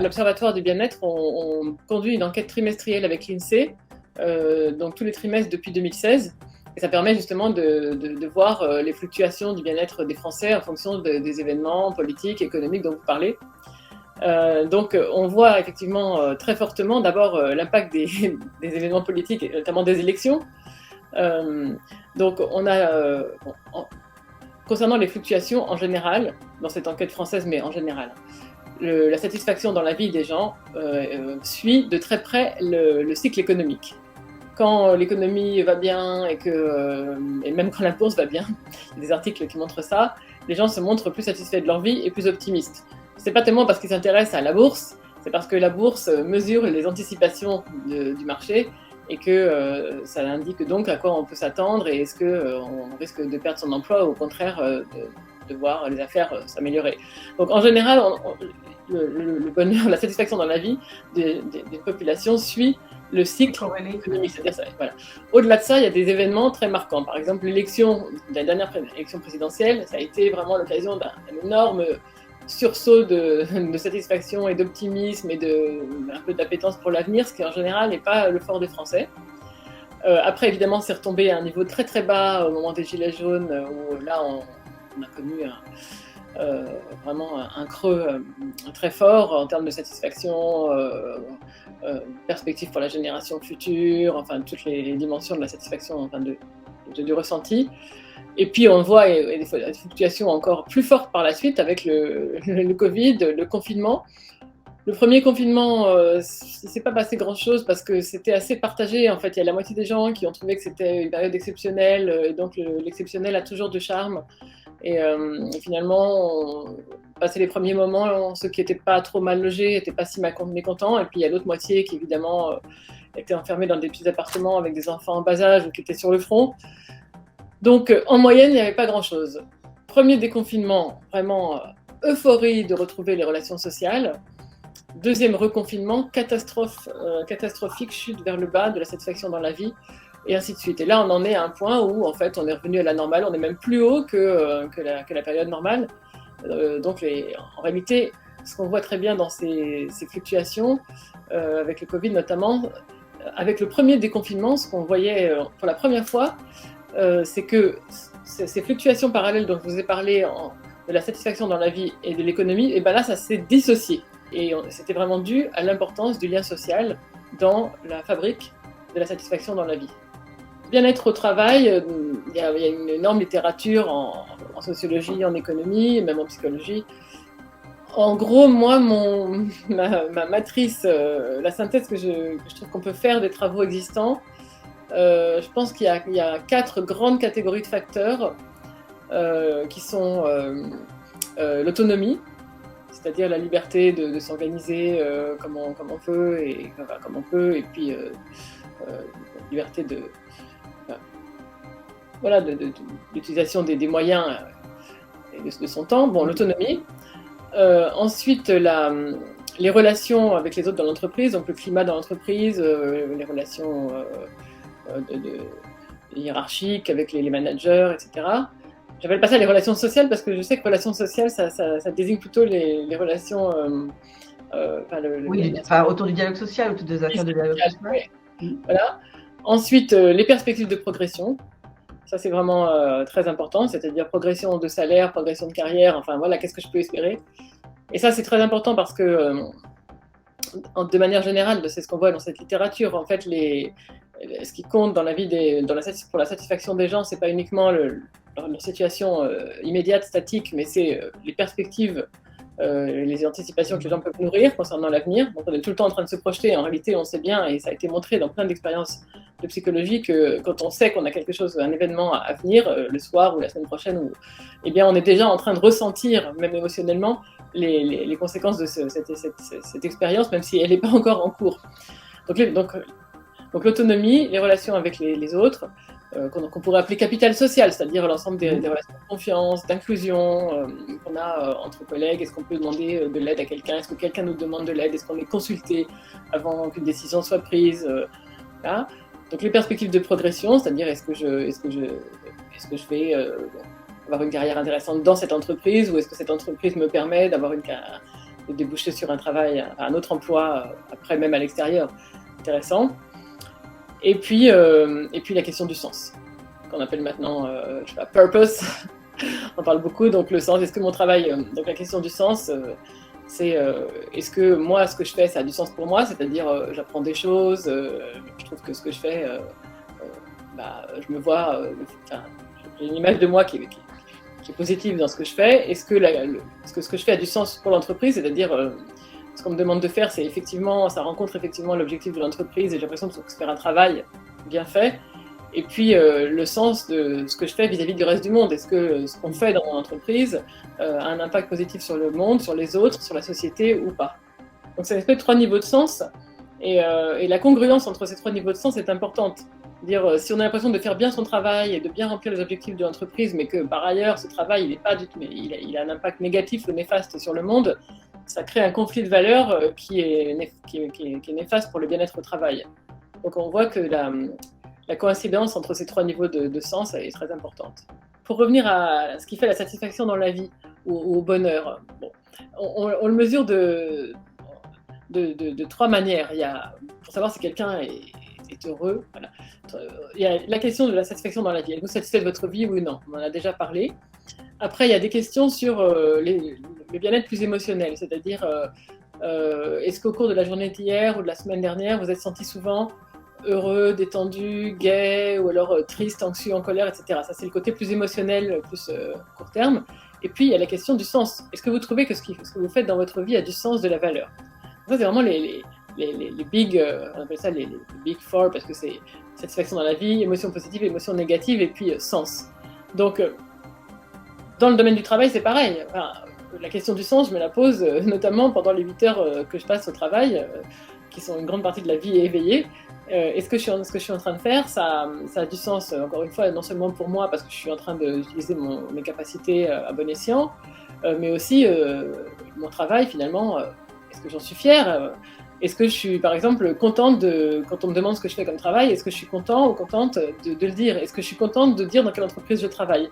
l'Observatoire du bien-être, on conduit une enquête trimestrielle avec l'INSEE, donc tous les trimestres depuis 2016. Et ça permet justement de voir les fluctuations du bien-être des Français en fonction des événements politiques, économiques dont vous parlez. Donc on voit effectivement très fortement d'abord l'impact des événements politiques, et notamment des élections. Donc on a, concernant les fluctuations en général, dans cette enquête française, mais en général, la satisfaction dans la vie des gens suit de très près le cycle économique. Quand l'économie va bien et même quand la bourse va bien, il y a des articles qui montrent ça, les gens se montrent plus satisfaits de leur vie et plus optimistes. C'est pas tellement parce qu'ils s'intéressent à la bourse, c'est parce que la bourse mesure les anticipations du marché et que ça indique donc à quoi on peut s'attendre et est-ce qu'on risque de perdre son emploi ou au contraire de voir les affaires s'améliorer. Donc en général, le bonheur, la satisfaction dans la vie des populations suit le cycle économique. Voilà. Au-delà de ça, il y a des événements très marquants. Par exemple, la dernière élection présidentielle, ça a été vraiment l'occasion d'un énorme sursaut de satisfaction et d'optimisme et un peu d'appétence pour l'avenir, ce qui en général n'est pas le fort des Français. Après, évidemment, c'est retombé à un niveau très très bas au moment des Gilets jaunes, où là, on a connu vraiment un creux très fort en termes de satisfaction, perspective pour la génération future, enfin toutes les dimensions de la satisfaction, enfin du ressenti. Et puis on voit des fluctuations encore plus fortes par la suite avec le Covid, le confinement. Le premier confinement, c'est pas passé grand-chose parce que c'était assez partagé. En fait, il y a la moitié des gens qui ont trouvé que c'était une période exceptionnelle, et donc l'exceptionnel a toujours du charme. Et finalement, passé les premiers moments, ceux qui n'étaient pas trop mal logés n'étaient pas si mécontents. Et puis il y a l'autre moitié qui évidemment était enfermée dans des petits appartements avec des enfants en bas âge ou qui étaient sur le front. Donc en moyenne, il n'y avait pas grand-chose. Premier déconfinement, vraiment euphorie de retrouver les relations sociales. Deuxième reconfinement, catastrophique, chute vers le bas de la satisfaction dans la vie, et ainsi de suite. Et là, on en est à un point où, en fait, on est revenu à la normale, on est même plus haut que la période normale. Donc, en réalité, ce qu'on voit très bien dans ces fluctuations, avec le Covid notamment, avec le premier déconfinement, ce qu'on voyait pour la première fois, c'est que ces fluctuations parallèles dont je vous ai parlé, de la satisfaction dans la vie et de l'économie, et ben là, ça s'est dissocié. Et c'était vraiment dû à l'importance du lien social dans la fabrique de la satisfaction dans la vie. Bien-être au travail, il y a une énorme littérature en sociologie, en économie, même en psychologie. En gros, moi, ma matrice, la synthèse que je trouve qu'on peut faire des travaux existants, je pense qu'il y a 4 grandes catégories de facteurs qui sont l'autonomie, c'est-à-dire la liberté de s'organiser comme on peut, et puis liberté d'utilisation des moyens et de son temps. Bon, l'autonomie. Ensuite, les relations avec les autres dans l'entreprise, donc le climat dans l'entreprise, les relations hiérarchiques avec les managers, etc. J'appelle pas ça les relations sociales parce que je sais que relations sociales, ça désigne plutôt les relations. Autour du dialogue social, autour des affaires de dialogue social. Oui. Voilà. Ensuite, les perspectives de progression. Ça, c'est vraiment très important, c'est-à-dire progression de salaire, progression de carrière, enfin voilà, qu'est-ce que je peux espérer. Et ça, c'est très important parce que, de manière générale, c'est ce qu'on voit dans cette littérature, en fait, ce qui compte dans la vie, pour la satisfaction des gens, c'est pas uniquement leur situation immédiate, statique, mais c'est les perspectives, les anticipations que les gens peuvent nourrir concernant l'avenir. Donc on est tout le temps en train de se projeter. En réalité, on sait bien, et ça a été montré dans plein d'expériences de psychologie, que quand on sait qu'on a quelque chose, un événement à venir, le soir ou la semaine prochaine, eh bien on est déjà en train de ressentir, même émotionnellement, les conséquences de cette expérience, même si elle n'est pas encore en cours. Donc l'autonomie, les relations avec les autres, qu'on pourrait appeler capital social, c'est-à-dire l'ensemble des relations de confiance, d'inclusion qu'on a entre collègues. Est-ce qu'on peut demander de l'aide à quelqu'un? Est-ce que quelqu'un nous demande de l'aide? Est-ce qu'on est consulté avant qu'une décision soit prise? Voilà. Donc les perspectives de progression, c'est-à-dire est-ce que je vais avoir une carrière intéressante dans cette entreprise, ou est-ce que cette entreprise me permet d'avoir déboucher sur un travail, un autre emploi, après même à l'extérieur, intéressant. Et puis la question du sens, qu'on appelle maintenant, je sais pas, purpose. On parle beaucoup, donc le sens, est-ce que mon travail, donc la question du sens, c'est est-ce que moi, ce que je fais, ça a du sens pour moi, c'est-à-dire j'apprends des choses, je trouve que ce que je fais, je me vois, j'ai une image de moi qui est positive dans ce que je fais. Est-ce que ce que je fais a du sens pour l'entreprise, c'est-à-dire ce qu'on me demande de faire, c'est effectivement, ça rencontre effectivement l'objectif de l'entreprise et j'ai l'impression de faire un travail bien fait. Et puis le sens de ce que je fais vis-à-vis du reste du monde. Est-ce que ce qu'on fait dans mon entreprise a un impact positif sur le monde, sur les autres, sur la société ou pas? Donc c'est un espèce de 3 niveaux de sens. Et la congruence entre ces 3 niveaux de sens est importante. Dire, si on a l'impression de faire bien son travail et de bien remplir les objectifs de l'entreprise, mais que par ailleurs ce travail il a un impact négatif ou néfaste sur le monde, ça crée un conflit de valeurs qui est néfaste pour le bien-être au travail. Donc on voit que la coïncidence entre ces 3 niveaux de sens est très importante. Pour revenir à ce qui fait la satisfaction dans la vie ou au bonheur, bon, on le mesure de 3 manières. Pour savoir si quelqu'un est heureux, voilà. Il y a la question de la satisfaction dans la vie. Êtes-vous satisfait de votre vie, oui ou non? On en a déjà parlé. Après, il y a des questions sur le bien-être plus émotionnel, c'est-à-dire est-ce qu'au cours de la journée d'hier ou de la semaine dernière, vous êtes senti souvent heureux, détendu, gai, ou alors triste, anxieux, en colère, etc. Ça, c'est le côté plus émotionnel, plus court terme. Et puis, il y a la question du sens. Est-ce que vous trouvez que ce que vous faites dans votre vie a du sens, de la valeur? Ça, c'est vraiment les big, on appelle ça les big four, parce que c'est satisfaction dans la vie, émotion positive, émotion négative, et puis sens. Donc, dans le domaine du travail, c'est pareil. Enfin, la question du sens, je me la pose notamment pendant les 8 heures que je passe au travail, qui sont une grande partie de la vie éveillée. Est-ce que ce que je suis en train de faire, ça a du sens, encore une fois, non seulement pour moi, parce que je suis en train d'utiliser mes capacités à bon escient, mais aussi mon travail, finalement, est-ce que j'en suis fière? Est-ce que je suis, par exemple, contente quand on me demande ce que je fais comme travail, est-ce que je suis content ou contente de le dire? Est-ce que je suis contente de dire dans quelle entreprise je travaille?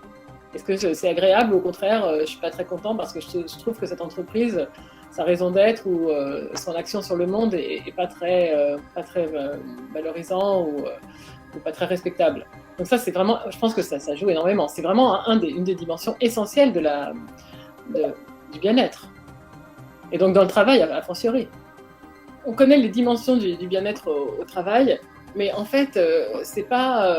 Est-ce que c'est agréable ou au contraire, je ne suis pas très contente parce que je trouve que cette entreprise, sa raison d'être ou son action sur le monde est pas très valorisant ou pas très respectable. Donc ça, c'est vraiment, je pense que ça joue énormément. C'est vraiment une des dimensions essentielles du bien-être. Et donc dans le travail, a fortiori. On connaît les dimensions du bien-être au travail, mais en fait, c'est pas...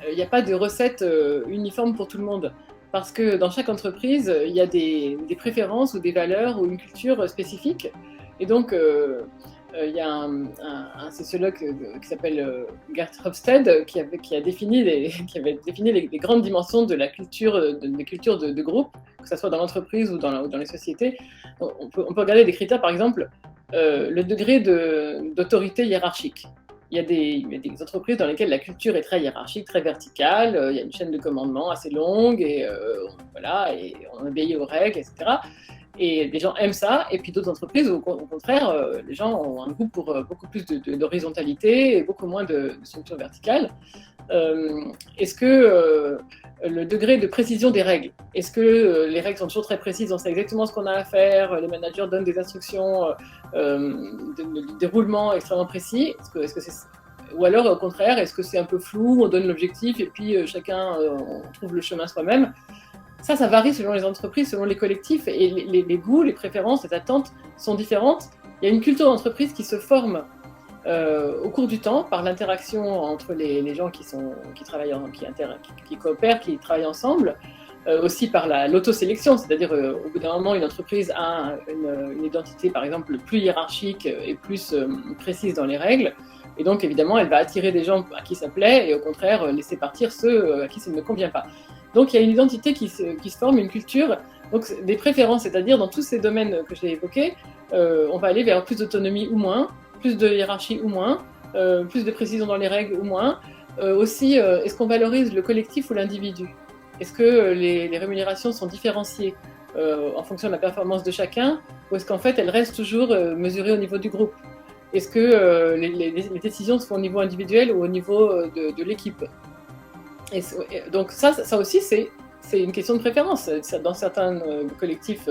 il n'y a pas de recette uniforme pour tout le monde. Parce que dans chaque entreprise, il y a des préférences ou des valeurs ou une culture spécifique. Et donc, il y a un sociologue qui s'appelle Gert Hofstede qui avait défini les grandes dimensions de la culture, des cultures de groupe, que ce soit dans l'entreprise ou dans les sociétés. On peut regarder des critères, par exemple, le degré d'autorité hiérarchique. Il y a des entreprises dans lesquelles la culture est très hiérarchique, très verticale, il y a une chaîne de commandement assez longue, et voilà, et on obéit aux règles, etc. Et les gens aiment ça, et puis d'autres entreprises, au contraire, les gens ont un goût pour beaucoup plus d'horizontalité et beaucoup moins de structure verticale. Est-ce que le degré de précision des règles, est-ce que les règles sont toujours très précises, on sait exactement ce qu'on a à faire, les managers donnent des instructions de déroulement extrêmement précis, ou alors au contraire, est-ce que c'est un peu flou, on donne l'objectif et puis chacun on trouve le chemin soi-même? Ça varie selon les entreprises, selon les collectifs, et les goûts, les préférences, les attentes sont différentes. Il y a une culture d'entreprise qui se forme au cours du temps par l'interaction entre les gens qui travaillent, qui coopèrent, qui travaillent ensemble, aussi par l'autosélection, c'est-à-dire au bout d'un moment, une entreprise a une identité, par exemple, plus hiérarchique et plus précise dans les règles, et donc évidemment, elle va attirer des gens à qui ça plaît, et au contraire, laisser partir ceux à qui ça ne convient pas. Donc il y a une identité qui se forme, une culture, donc des préférences, c'est-à-dire dans tous ces domaines que j'ai évoqués, on va aller vers plus d'autonomie ou moins, plus de hiérarchie ou moins, plus de précision dans les règles ou moins. Aussi, est-ce qu'on valorise le collectif ou l'individu? Est-ce que les rémunérations sont différenciées en fonction de la performance de chacun, ou est-ce qu'en fait elles restent toujours mesurées au niveau du groupe? Est-ce que les décisions se font au niveau individuel ou au niveau de l'équipe? Donc ça aussi, c'est c'est une question de préférence. Dans certains collectifs,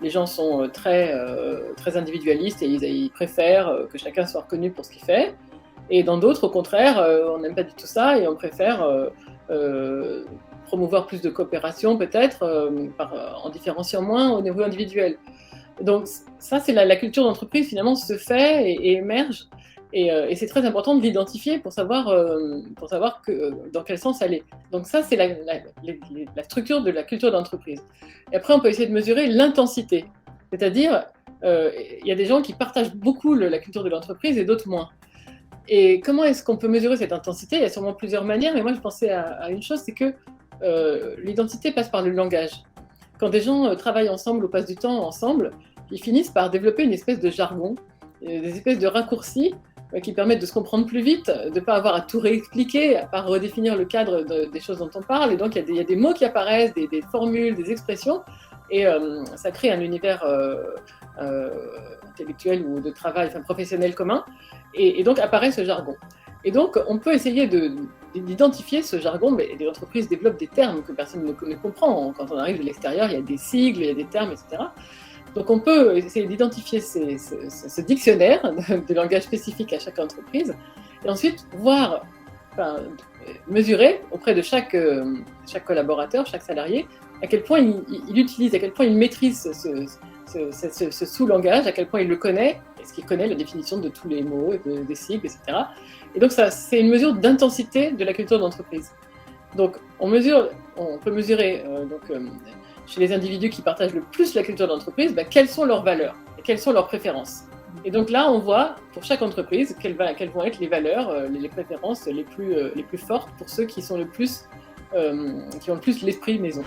les gens sont très individualistes et ils préfèrent que chacun soit reconnu pour ce qu'il fait. Et dans d'autres, au contraire, on n'aime pas du tout ça et on préfère promouvoir plus de coopération peut-être en différenciant moins au niveau individuel. Donc ça, c'est la culture d'entreprise finalement se fait et émerge. Et c'est très important de l'identifier pour savoir dans quel sens elle est. Donc ça, c'est la structure de la culture d'entreprise. Et après, on peut essayer de mesurer l'intensité. C'est-à-dire, il y a des gens qui partagent beaucoup la culture de l'entreprise et d'autres moins. Et comment est-ce qu'on peut mesurer cette intensité? Il y a sûrement plusieurs manières, mais moi, je pensais à une chose, c'est que l'identité passe par le langage. Quand des gens travaillent ensemble ou passent du temps ensemble, ils finissent par développer une espèce de jargon, des espèces de raccourcis qui permettent de se comprendre plus vite, de ne pas avoir à tout réexpliquer, à pas redéfinir le cadre des choses dont on parle. Et donc, il y a des mots qui apparaissent, des formules, des expressions, et ça crée un univers intellectuel ou de travail, enfin, professionnel commun. Et donc, apparaît ce jargon. Et donc, on peut essayer d'identifier ce jargon, mais les entreprises développent des termes que personne ne comprend. Quand on arrive de l'extérieur, il y a des sigles, il y a des termes, etc. Donc on peut essayer d'identifier ce dictionnaire de langage spécifique à chaque entreprise et ensuite mesurer auprès de chaque collaborateur, chaque salarié, à quel point il utilise, à quel point il maîtrise ce sous-langage, à quel point il le connaît, est-ce qu'il connaît la définition de tous les mots, des sigles, etc. Et donc ça, c'est une mesure d'intensité de la culture d'entreprise. Donc on peut mesurer chez les individus qui partagent le plus la culture d'entreprise, quelles sont leurs valeurs et quelles sont leurs préférences. Et donc là, on voit pour chaque entreprise quelles vont être les valeurs, les préférences les plus fortes pour ceux qui ont le plus l'esprit maison.